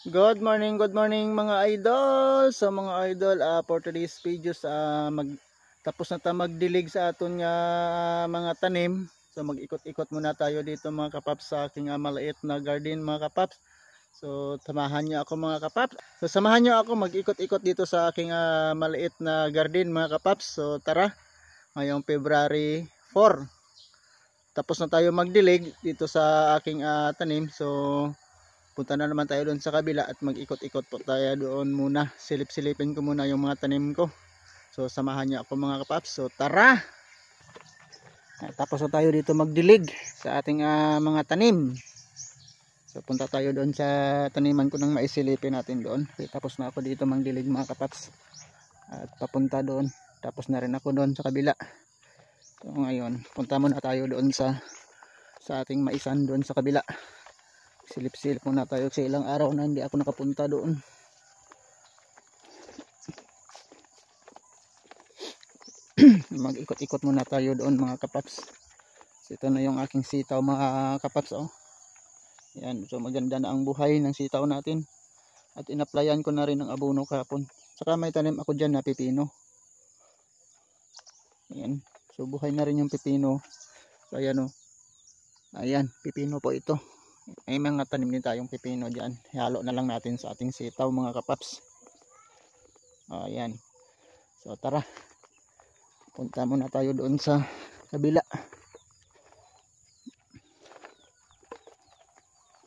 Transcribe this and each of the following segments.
Good morning mga idol. So mga idol, for today's videos, tapos na ta magdilig sa aton nga mga tanim. So mag-ikot-ikot muna tayo dito mga kapaps sa aking maliit na garden mga kapaps. So samahan niyo ako mga kapaps. So samahan niyo ako mag-ikot-ikot dito sa aking maliit na garden mga kapaps. So tara, ngayong February 4. Tapos na tayo magdilig dito sa aking tanim. So punta na naman tayo doon sa kabila at mag-ikot-ikot po tayo doon muna. Silip-silipin ko muna yung mga tanim ko. So samahan niyo ako mga kapaps. So tara! Tapos na tayo dito magdilig sa ating mga tanim. So punta tayo doon sa taniman ko nang maisilipin natin doon. Okay, tapos na ako dito magdilig mga kapaps. At papunta doon. Tapos na rin ako doon sa kabila. So ngayon, punta muna tayo doon sa ating maisan doon sa kabila. Silip-silip muna tayo sa ilang araw na hindi ako nakapunta doon. Mag-ikot-ikot muna tayo doon mga kapaps. So, ito na yung aking sitaw mga kapaps. Oh. Yan. So maganda na ang buhay ng sitaw natin. At inaplayan ko na rin ng abono kahapon. Saka may tanim ako dyan na pipino. Yan. So buhay na rin yung pipino. So ayan oh. Ayan, pipino po ito. May mga tanim din tayong pipino dyan. Halo na lang natin sa ating sitaw mga kapaps. Ayan. So tara. Punta muna tayo doon sa kabila.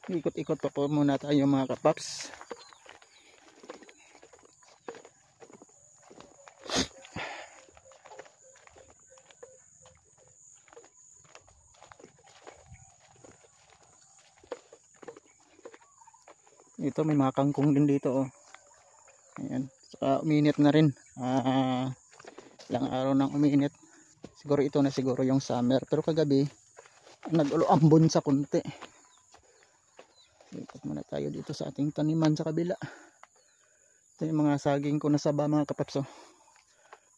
Ikot-ikot pa po muna tayo mga kapaps. Ito may mga kangkong din dito oh. Ayan. Saka uminit na rin. Ilang araw nang uminit. Siguro ito na siguro yung summer. Pero kagabi nag-ulo-ambon sa kunti. Ikot muna tayo dito sa ating taniman sa kabila. Ito yung mga saging ko na saba mga kapaps oh.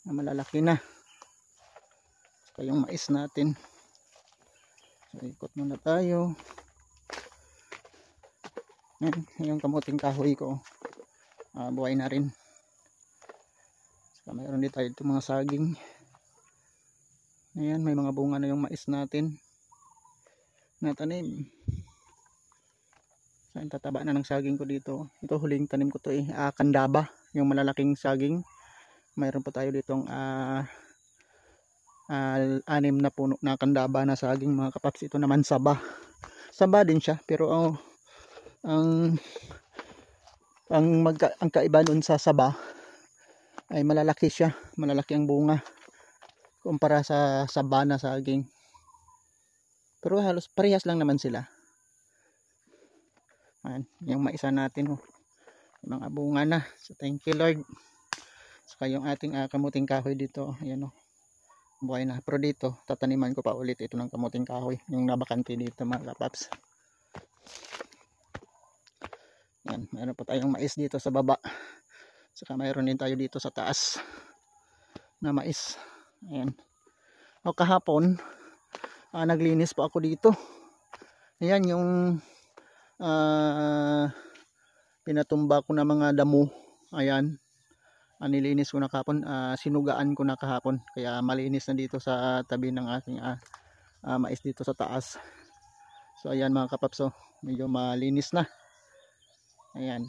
Na malalaki na. Saka yung mais natin. So ikot muna tayo. Yung kamuting kahoy ko buhay na rin. Saka mayroon din tayo itong mga saging. Ayan, may mga bunga na yung mais natin na tanim. So ang tataba na ng saging ko dito. Ito huling tanim ko to kandaba, yung malalaking saging. Mayroon pa tayo ditong 6 na puno na kandaba na saging mga kapaps. Ito naman saba din siya, pero ang kaiba doon sa saba ay malalaki siya, malalaki ang bunga kumpara sa saba na saging, pero halos parehas lang naman sila. Ayan, yung maisa natin mga bunga na, so thank you Lord. Saka yung ating kamuting kahoy dito, ayan buhay na, pero dito tataniman ko pa ulit ito ng kamuting kahoy, yung nabakante dito mga kapaps. Yan, mayroon pa tayong mais dito sa baba. Saka mayroon din tayo dito sa taas na mais. Ayan. O kahapon, naglinis po ako dito. Ayan yung pinatumba ko na mga damo. Ayan. Nilinis ko na kahapon. Sinugaan ko na kahapon. Kaya malinis na dito sa tabi ng aking mais dito sa taas. So ayan mga kapaps, medyo malinis na. Ayan.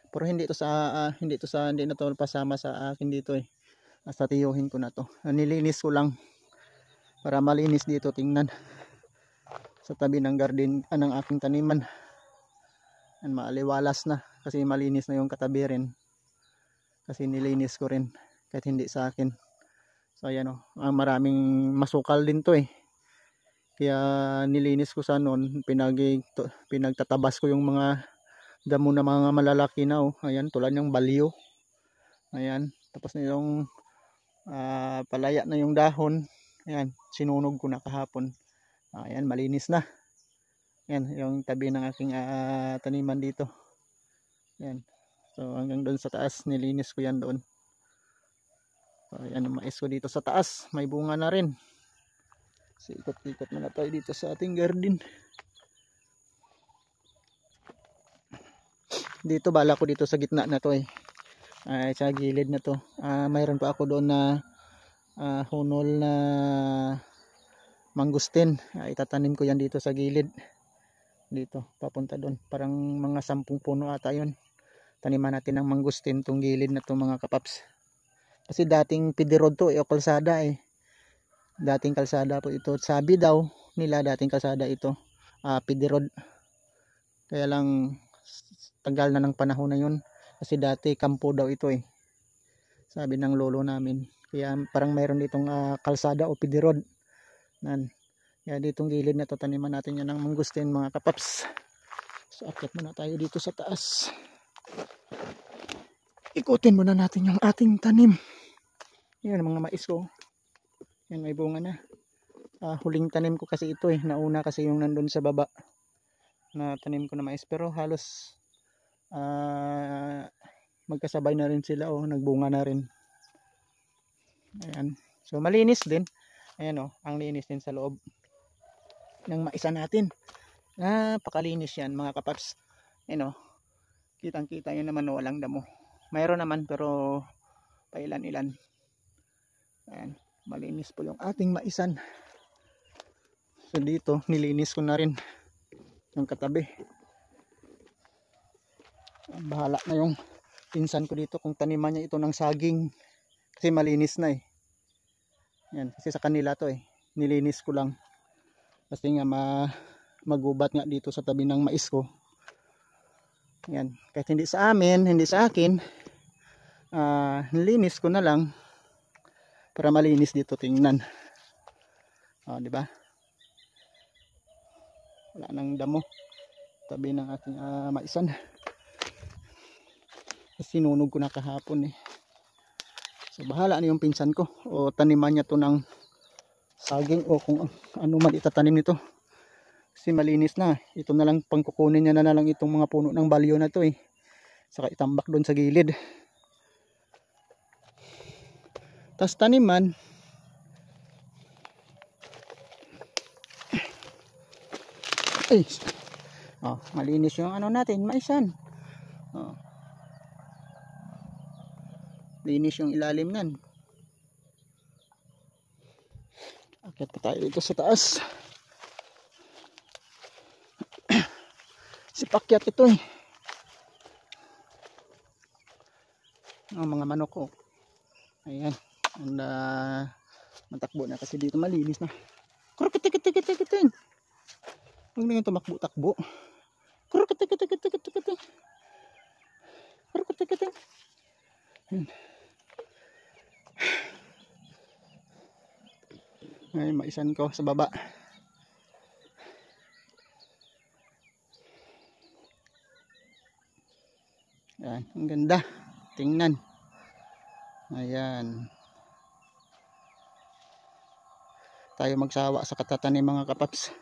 Pero hindi na to pasama sa akin dito Sa tiyuhin ko na to. Nilinis ko lang para malinis dito tingnan. Sa tabi ng garden ng aking taniman. Maaliwalas na kasi malinis na yung katabi rin. Kasi nilinis ko rin kahit hindi sa akin. So ayan maraming masukal din to Kaya nilinis ko sa noon, pinagtatabas ko yung mga damo na mga malalaki na Ayan, tulad ng balyo. Ayan, tapos na yung palaya na yung dahon. Ayan, sinunog ko na kahapon. Ayan, malinis na. Ayan, yung tabi ng aking taniman dito. Ayan. So hanggang doon sa taas, nilinis ko yan doon. So ayan, yung mais ko dito sa taas, may bunga na rin. So ikot-ikot na tayo dito sa ating garden. dito bala ko dito sa gitna na to ay sa gilid na to. Mayroon pa ako doon na hunol na mangustin. Itatanim ko yan dito sa gilid. Dito papunta doon. Parang mga 10 puno ata yun. Taniman natin ng mangustin tong gilid na to mga kapaps. Kasi dating pidirod to o kalsada Dating kalsada po ito. Sabi daw nila dating kalsada ito. Pidirod. Kaya lang tagal na ng panahon na yun. Kasi dati kampo daw ito Sabi ng lolo namin. Kaya parang mayroon ditong kalsada o pidirod. Kaya ditong gilid na to taniman natin yan ng mangustin mga kapaps. So akyat muna tayo dito sa taas. Ikutin muna natin yung ating tanim. Yan mga mais ko. Yan may bunga na. Huling tanim ko kasi ito Nauna kasi yung nandun sa baba na tanim ko na mais. Pero halos magkasabay na rin sila nagbunga na rin. Ayan. So malinis din. Ayan ang linis din sa loob ng maisa natin. Napakalinis yan mga kapaps. Ayan kitang kita nyo naman walang damo. Mayroon naman pero pailan-ilan. Ayan. Malinis po yung ating maisan. So dito nilinis ko na rin yung katabi. Bahala na yung pinsan ko dito kung taniman niya ito ng saging. Kasi malinis na Yan, kasi sa kanila to nilinis ko lang. Kasi nga magubat nga dito sa tabi ng mais ko. Yan, kahit hindi sa amin, hindi sa akin, nilinis ko na lang para malinis dito tingnan. Di ba? Wala nang damo tabi ng ating maisan. Sinunog ko na kahapon So bahala na yung pinsan ko o taniman niya to ng saging o kung ano man itatanim nito. Kasi malinis na. Ito na lang pangkukunin niya na lang itong mga puno ng balyo na to Saka itambak doon sa gilid. Tas taniman. Malinis yung ano natin, maisan. Linis yung ilalim nan. Akyat pa tayo dito sa taas. Sipakyat ito mga manok ko. Ayan. Matakbo na kasi dito malinis na. Kurkitik-tik-tik-tik-tik. Huwag na yung tumakbo-takbo. Kurkitik-tik-tik-tik-tik. Kurkitik-tik. Ay, maisan ko sa baba. Ayan, ang ganda. Tingnan. Ayan. Tayo magsawa sa katatanim mga kapaps.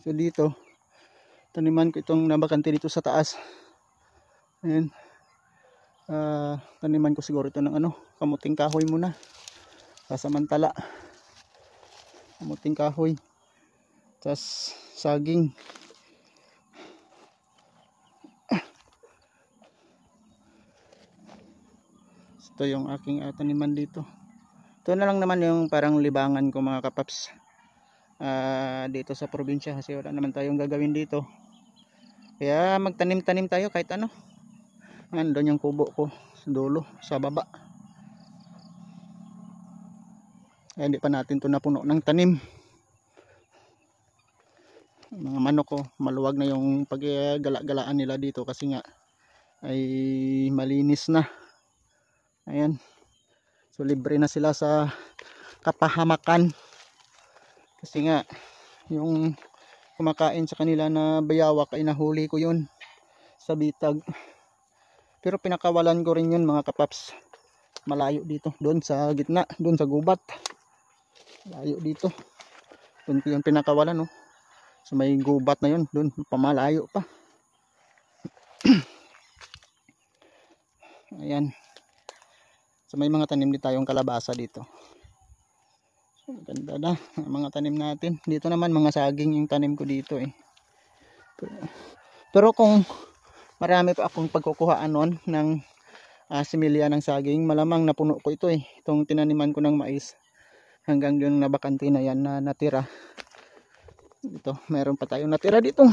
So dito, taniman ko itong nabakante dito sa taas. Ayan. Taniman ko siguro ito ng kamuting kahoy muna. Sasamantala. Kamuting kahoy. Tas saging. Ito yung aking taniman dito. Ito na lang naman yung parang libangan ko mga kapaps. Dito sa probinsya kasi wala naman tayong gagawin dito. Kaya magtanim-tanim tayo kahit ano. Nandun yung kubo ko sa dulo, sa baba. Kaya hindi pa natin ito napuno ng tanim. Mga manok ko, maluwag na yung paggala-galaan nila dito kasi nga ay malinis na. Ayan. So libre na sila sa kapahamakan. Kasi nga yung kumakain sa kanila na bayawak ay nahuli ko yun sa bitag. Pero pinakawalan ko rin yun mga kapaps. Malayo dito, doon sa gitna, doon sa gubat. Malayo dito. Doon ko yung pinakawalan So may gubat na yun, doon pamalayo pa. Ayan. So may mga tanim din tayong kalabasa dito. So ganda na mga tanim natin. Dito naman mga saging yung tanim ko dito Pero kung marami pa akong pagkukuhaan nun ng similya ng saging, malamang napuno ko ito eh. Itong tinaniman ko ng mais hanggang yung nabakante na yan na natira. Ito, meron pa tayong natira dito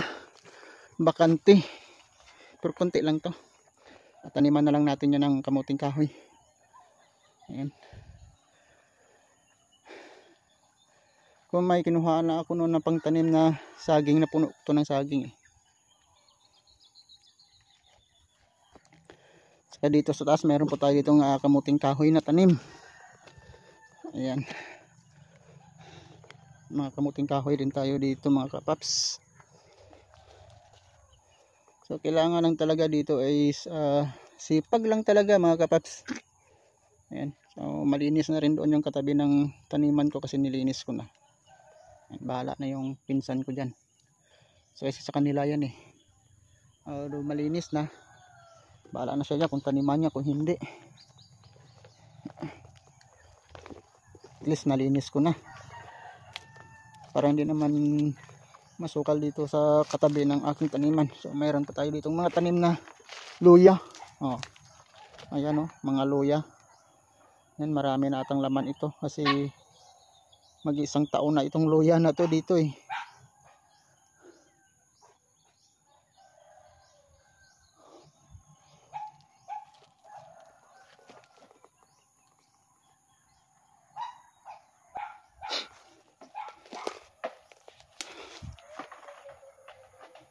bakante. Pero konti lang to. At taniman na lang natin yan ng kamuting kahoy. Ayan. Kung may kinuhaan na ako noon na pangtanim na saging, na puno to ng saging eh. Saka dito sa taas meron po tayo ditong kamuting kahoy na tanim. Ayan. Mga kamuting kahoy din tayo dito mga kapaps. So kailangan lang talaga dito ay sipag lang talaga mga kapaps. Ayan. So malinis na rin doon yung katabi ng taniman ko kasi nilinis ko na. Ayan, bahala na yung pinsan ko dyan. So kasi sa kanila yan eh. Malinis na. Bahala na siya dyan kung taniman niya, kung hindi. At least nalinis ko na. Para hindi naman masukal dito sa katabi ng aking taniman. So mayroon pa tayo ditong mga tanim na luya. Oh. Ayan oh, mga luya. Yan, marami na atang laman ito kasi mag-isang taon na itong luya na to dito eh.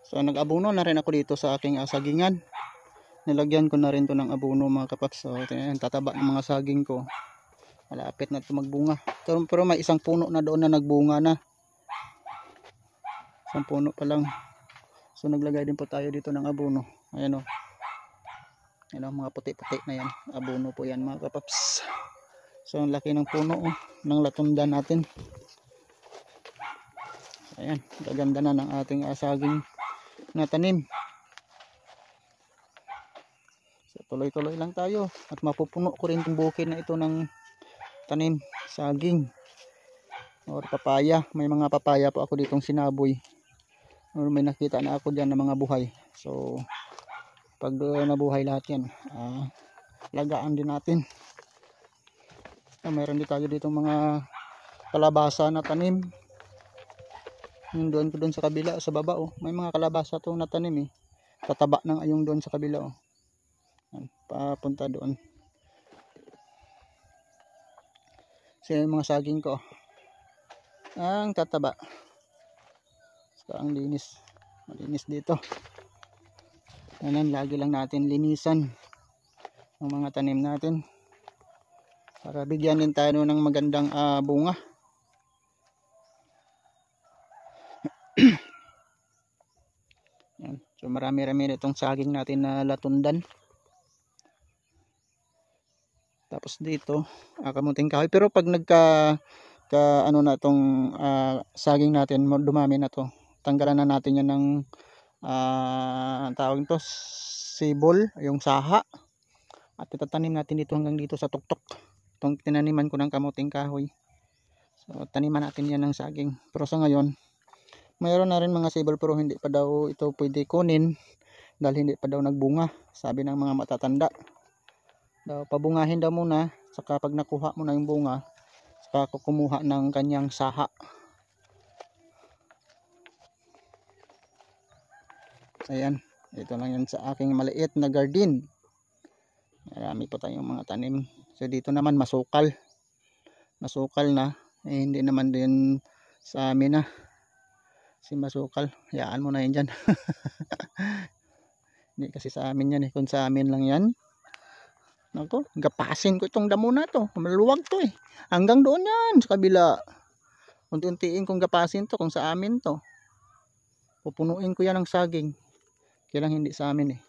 So nag-abono na rin ako dito sa aking sagingan. Nilagyan ko na rin to ng abono mga kapaps. So tataba ng mga saging ko. Malapit na ito magbunga. Pero may isang puno na doon na nagbunga na. Isang puno pa lang. So naglagay din po tayo dito ng abono. Ayan o. Ayan o, mga puti-puti na yan. Abono po yan mga kapaps. So ang laki ng puno ng latundan natin. Ayan, gaganda na ng ating saging na tanim. So tuloy-tuloy lang tayo at mapupuno ko rin itong bukid na ito ng tanim saging or papaya. May mga papaya po ako ditong sinaboy or may nakita na ako dyan na mga buhay. So pag nabuhay lahat yan, lagaan din natin. So, meron din tayo ditong mga kalabasa na tanim. Doon ko doon sa kabila sa baba oh, may mga kalabasa to na tanim eh. Tataba ng ayong doon sa kabila oh. Papunta doon. So yung mga saging ko ang tataba. So ang linis. Malinis dito. Ayan, lagi lang natin linisan ang mga tanim natin para bigyan din tayo ng magandang bunga. Yan. So marami-rami itong saging natin na latundan. Tapos dito kamuting kahoy. Pero pag ano na itong saging natin, dumami na to, tanggalan na natin yan ng tawag ito sibol, yung saha, at itatanim natin dito hanggang dito sa tuktok. Itong tinaniman ko ng kamuting kahoy. So taniman natin yan ng saging. Pero sa ngayon mayroon na rin mga sibol pero hindi pa daw ito pwede kunin dahil hindi pa daw nagbunga. Sabi ng mga matatanda daw pabungahin daw muna, saka pag nakuha mo na yung bunga saka kumuha ng kanyang saha. Ayan, ito lang yan sa aking maliit na garden. Marami pa tayong mga tanim. So dito naman masukal na hindi naman din sa amin na si masukal, hayaan mo na yan dyan. Hindi kasi sa amin yan eh. Kung sa amin lang yan, nako, gapasin ko itong damo na to, maluwag to eh, hanggang doon yan sa kabila. Unti-untiin kong gapasin to. Kung sa amin to, pupunuin ko yan ng saging. Kaya lang hindi sa amin eh.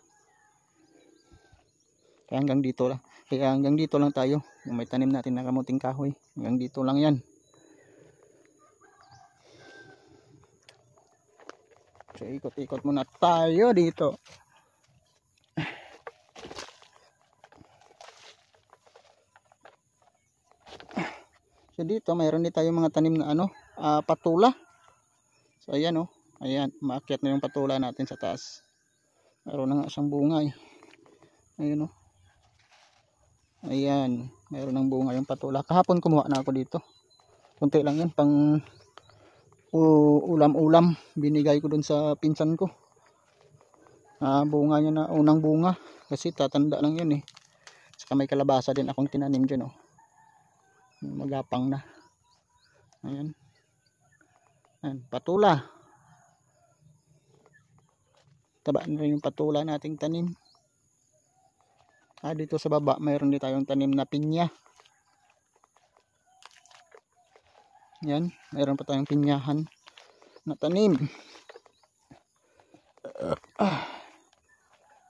Kaya hanggang dito lang. Kaya hanggang dito lang tayo. Yung may tanim natin na kamuting kahoy, hanggang dito lang yan. So ikot-ikot muna tayo dito. So dito mayroon din tayo mga tanim na patula. So ayan oh. Ayan, maakyat na yung patula natin sa taas. Meron na nga siyang bunga eh. Ayun oh. Ayan, meron ng bunga yung patula. Kahapon kumuha na ako dito. Kunti lang yun, pang ulam-ulam. Binigay ko dun sa pinsan ko. Bunga niya na, unang bunga. Kasi tatanda lang yun eh. Saka may kalabasa din akong tinanim dyan oh. Magapang na. Ayan. Ayan, patula. Taba na rin yung patula nating tanim. Dito sa baba mayroon din tayong tanim na pinya. Yan, mayroon pa tayong pinyahan na tanim.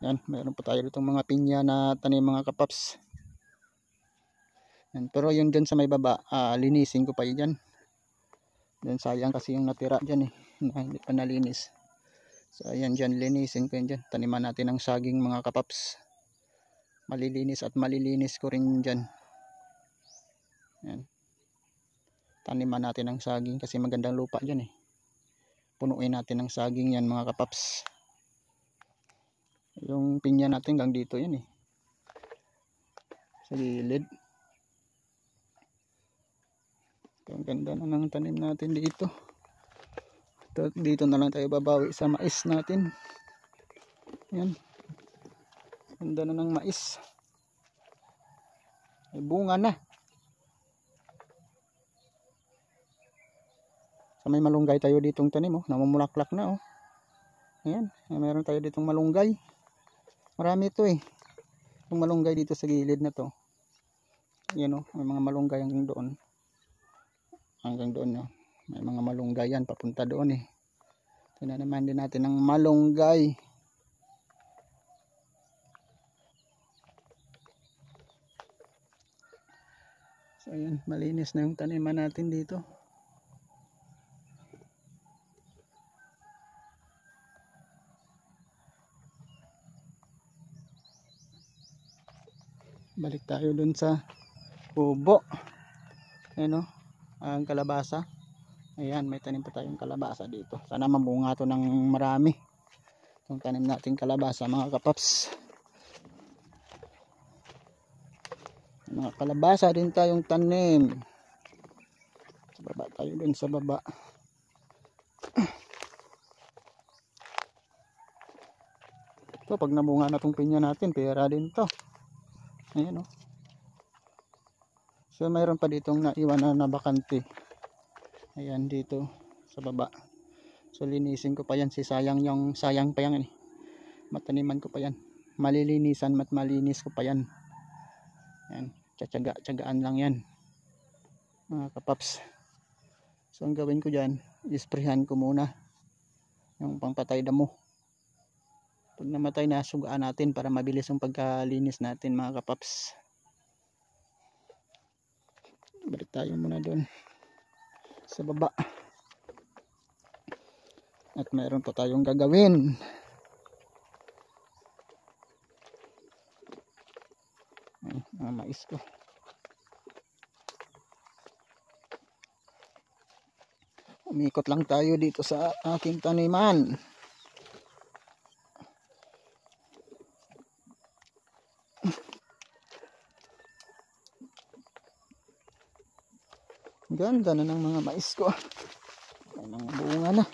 Yan, mayroon pa tayo ditong mga pinya na tanim mga kapaps. Yan, pero yung dyan sa may baba, linisin ko pa yun dyan. Yan, sayang kasi yung natira dyan eh, na hindi pa nalinis. So ayan dyan, linisin ko yun dyan. Taniman natin ng saging mga kapaps. Malilinis at malilinis ko rin dyan. Yan. Taniman natin ng saging kasi magandang lupa dyan eh. Punuin natin ng saging yan mga kapaps. Yung pinya natin hanggang dito yan eh. Sa gilid. Ang ganda na ng tanim natin dito. Dito na lang tayo babawi sa mais natin. Yan. Ganda na ng mais. May bunga na. Sa may malunggay tayo ditong tanim oh. Namumulaklak na oh. Ayan. Meron tayo ditong malunggay. Marami ito eh. Yung malunggay dito sa gilid na to. Ayan oh. May mga malunggay hanggang doon. Hanggang doon oh. May mga malunggay yan. Papunta doon eh. Tinanaman din natin ng malunggay. So ayan, malinis na yung taniman natin dito. Balik tayo dun sa kubo. Ayan o, ang kalabasa. Ayan, may tanim pa tayong kalabasa dito. Sana mabunga to ng marami. Itong tanim nating kalabasa mga kapaps. Mga kalabasa din tayong tanim. Sa baba tayo dun sa baba. So pag nabunga na tong pinya natin, pera din to. Ayan o. So mayroon pa ditong naiwan na bakante. Ayan dito sa baba. So linisin ko pa yan. Sayang pa yan eh. Mataniman ko pa yan. Malilinisan at malinis ko pa yan. Ayan. Tsagaan lang yan mga kapaps. So ang gawin ko dyan, isprehan ko muna yung pangpatay damo. Pag namatay na, sugaan natin para mabilis yung pagkalinis natin mga kapaps. Balik tayo muna doon sa baba. At mayroon pa tayong gagawin. Mais ko. Umikot lang tayo dito sa aking taniman. Ganda na ng mga mais ko. May mga bunga na.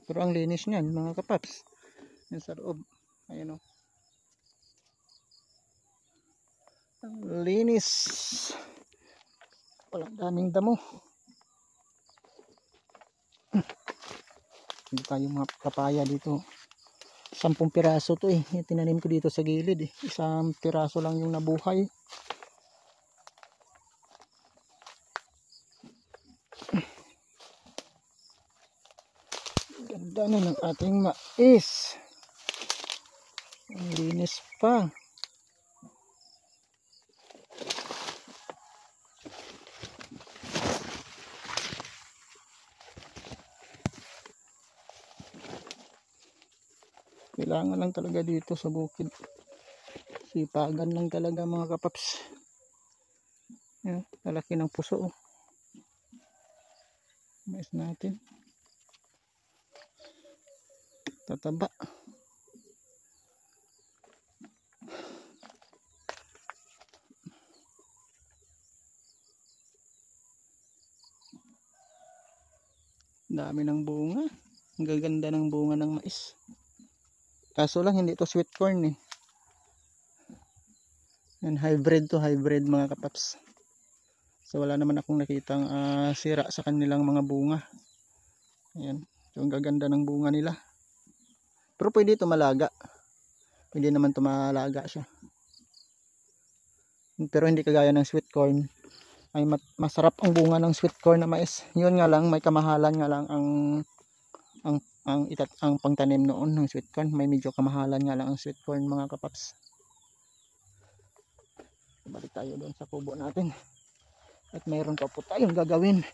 Pero ang linis niyan mga kapaps. Yan sa loob. Ayan o. Ang linis. Walang daming damo. Hindi tayong mga papaya dito. 10 piraso to eh. Tinanim ko dito sa gilid eh. 1 piraso lang yung nabuhay. Ganda na ng ating mais. Ang linis pa. Kailangan lang talaga dito sa bukid. Sipagan lang talaga mga kapaps. Yan, talaki ng puso. Mais natin. Tataba. Dami ng bunga. Ang gaganda ng bunga ng mais. Kaso lang hindi to sweet corn eh. Yan, hybrid to hybrid mga kapaps. So wala naman akong nakitang sira sa kanilang mga bunga. Ayan. So ang gaganda ng bunga nila. Pero pwede ito malaga. Pwede naman ito malaga siya. Pero hindi kagaya ng sweet corn. Ay masarap ang bunga ng sweet corn na mais. Yun nga lang, may kamahalan nga lang ang pangtanim noon ng sweet corn. May medyo kamahalan nga lang ang sweet corn mga kapaps. Balik tayo doon sa kubo natin. At mayroon pa po tayong gagawin.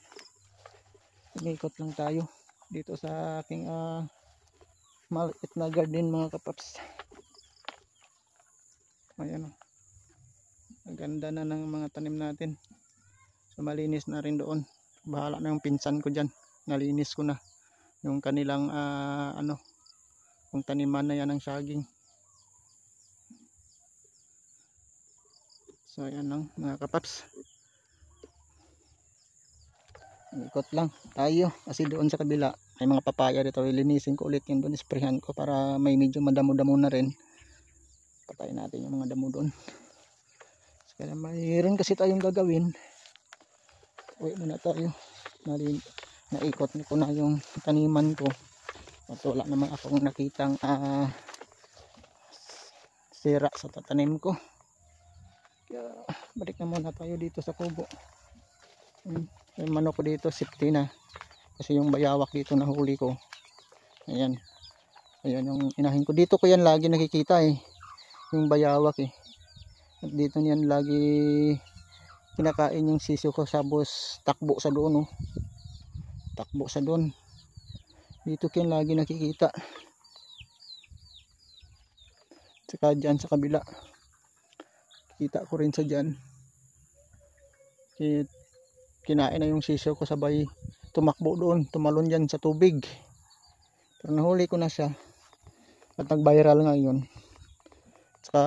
Umikot lang tayo dito sa aking maliit na garden mga kapaps. Ayan o. Ang ganda na ng mga tanim natin. So malinis na rin doon. Bahala na yung pinsan ko dyan. Nalinis ko na yung kanilang yung taniman na yan ng saging. So ayan lang mga kapaps. Ikot lang tayo kasi doon sa kabila may mga papaya dito. Linisin ko ulit yun doon. Isprehan ko para may medyo madamo-damo na rin. Patayin natin yung mga damo doon. Kaya mayroon kasi tayong gagawin. Uwi muna tayo. Naikot ko na yung taniman ko. At wala naman akong nakitang sira sa tatanim ko. Kaya balik na muna tayo dito sa kubo. Yung manok ko dito safety na. Kasi yung bayawak dito nahuli ko. Ayan. Ayan yung inahin ko. Dito ko yan lagi nakikita eh. Yung bayawak eh. At dito niyan lagi kinakain yung sisiyo ko, sabos takbo sa doon oh. Takbo sa doon. Dito ko yan lagi nakikita. Saka dyan sa kabila. Kita ko rin sa dyan. Kinain na yung sisiyo ko, sabay tumakbo doon, tumalon dyan sa tubig. Pero nahuli ko na siya. At nag-viral ngayon. Saka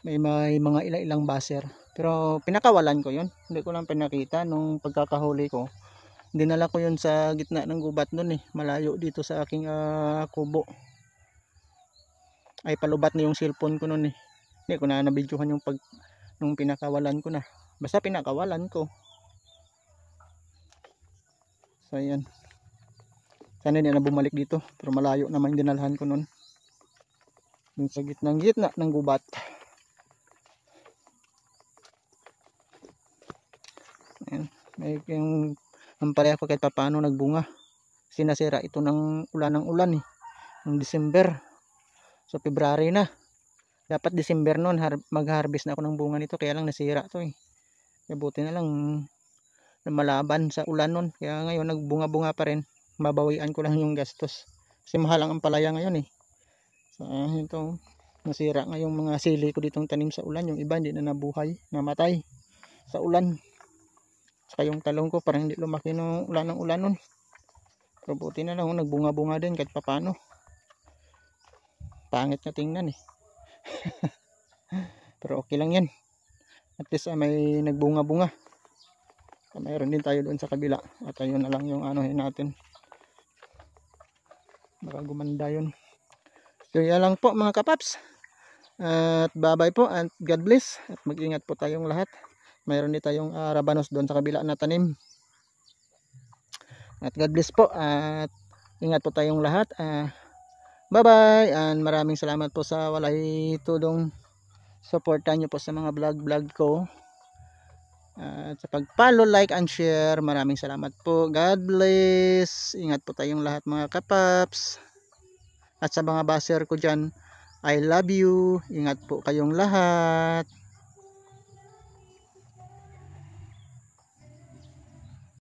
may mga ilang baser. Pero pinakawalan ko yun. Hindi ko lang pinakita nung pagkakahuli ko. Dinala ko yun sa gitna ng gubat nun eh. Malayo dito sa aking kubo. Ay palubat na yung cellphone ko nun eh. Hindi ko na nabidyohan yung nung pinakawalan ko na. Basta pinakawalan ko. So ayan. Sana hindi na bumalik dito. Pero malayo naman yung dinalhan ko nun. Yung sa gitna ng gubat. Ayan. May yung pareha ko kahit paano nagbunga. Sinasira ito ng ulan eh. Ng December. So February na. Dapat December noon mag-harvest na ako ng bunga nito. Kaya lang nasira to eh. Kaya buti na lang na malaban sa ulan nun. Kaya ngayon nagbunga-bunga pa rin. Mabawian ko lang yung gastos. Kasi mahal ang ampalaya ngayon eh. So ito nasira nga yung mga sili ko ditong tanim sa ulan. Yung iba hindi na nabuhay. Namatay sa ulan. Saka yung talong ko parang hindi lumaki ng ulan nun. Pero buti na lang nagbunga-bunga din kahit papano. Pangit na tingnan eh. Pero okay lang yan. At least may nagbunga-bunga. Mayroon din tayo doon sa kabila. At ayun na lang yung anuhin natin. Baka gumanda yun. So yan lang po mga kapaps. At bye-bye po and God bless. At mag-ingat po tayong lahat. Mayroon din tayong rabanos doon sa kabila na tanim. At God bless po. At ingat po tayong lahat. Bye-bye. And maraming salamat po sa walay tudong supportan nyo po sa mga vlog ko. At sa pag-follow, like, and share. Maraming salamat po. God bless. Ingat po tayong lahat mga kapaps. At sa mga baser ko dyan, I love you. Ingat po kayong lahat.